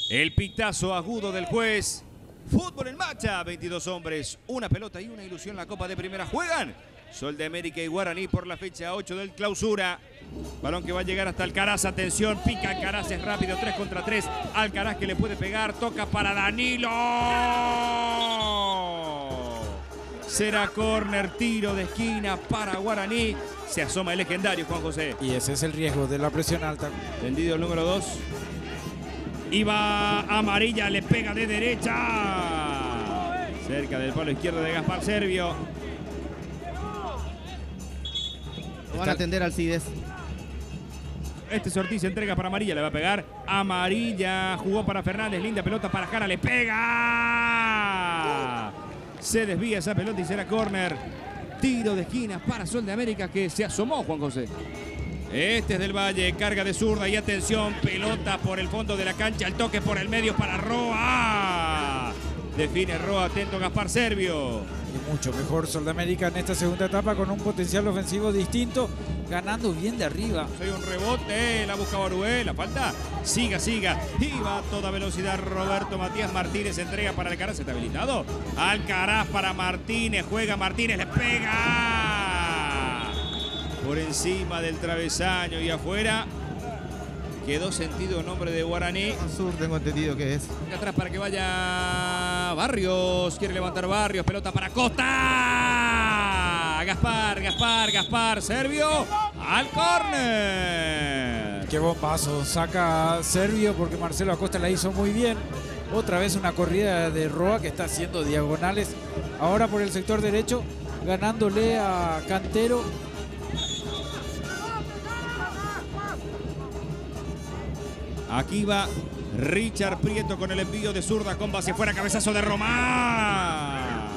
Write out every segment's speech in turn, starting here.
El pitazo agudo del juez. Fútbol en marcha. 22 hombres, una pelota y una ilusión. La Copa de Primera juegan Sol de América y Guaraní por la fecha 8 del clausura. Balón que va a llegar hasta Alcaraz. Atención, pica Alcaraz, es rápido, 3 contra 3. Alcaraz que le puede pegar, toca para Danilo. Será córner, tiro de esquina para Guaraní. Se asoma el legendario Juan José. Y ese es el riesgo de la presión alta. Tendido el número 2. Y va amarilla, le pega de derecha. Cerca del palo izquierdo de Gaspar Servio. Van a atender al Cides. Este Ortiz se entrega para amarilla, le va a pegar. Amarilla, jugó para Fernández, linda pelota para Jara, le pega. Se desvía esa pelota y será córner. Tiro de esquina para Sol de América que se asomó Juan José. Este es del Valle, carga de zurda y atención, pelota por el fondo de la cancha, el toque por el medio para Roa. Define Roa, atento Gaspar Servio. Y mucho mejor Sol de América en esta segunda etapa con un potencial ofensivo distinto, ganando bien de arriba. Soy un rebote, la busca Barué, la falta, siga. Y va a toda velocidad Roberto Matías Martínez, entrega para Alcaraz, está habilitado. Alcaraz para Martínez, juega Martínez, le pega. Por encima del travesaño y afuera. Quedó sentido el nombre de Guaraní. Sur, tengo entendido que es. Acá atrás para que vaya Barrios. Quiere levantar Barrios. Pelota para Costa. Gaspar. Servio. Al córner. Qué bombazo. Saca Servio porque Marcelo Acosta la hizo muy bien. Otra vez una corrida de Roa que está haciendo diagonales. Ahora por el sector derecho. Ganándole a Cantero. Aquí va Richard Prieto con el envío de zurda con base fuera, cabezazo de Román.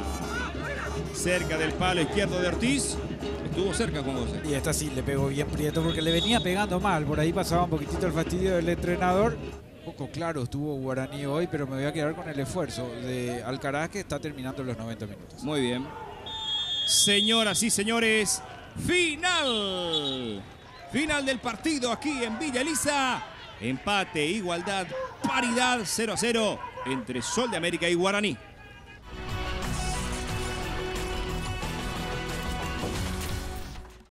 Cerca del palo izquierdo de Ortiz. Estuvo cerca con José. Y esta sí le pegó bien Prieto porque le venía pegando mal. Por ahí pasaba un poquitito el fastidio del entrenador. Un poco claro estuvo Guaraní hoy, pero me voy a quedar con el esfuerzo de Alcaraz que está terminando los 90 minutos. Muy bien. Señoras y señores, final del partido aquí en Villa Elisa. Empate, igualdad, paridad, 0-0 entre Sol de América y Guaraní.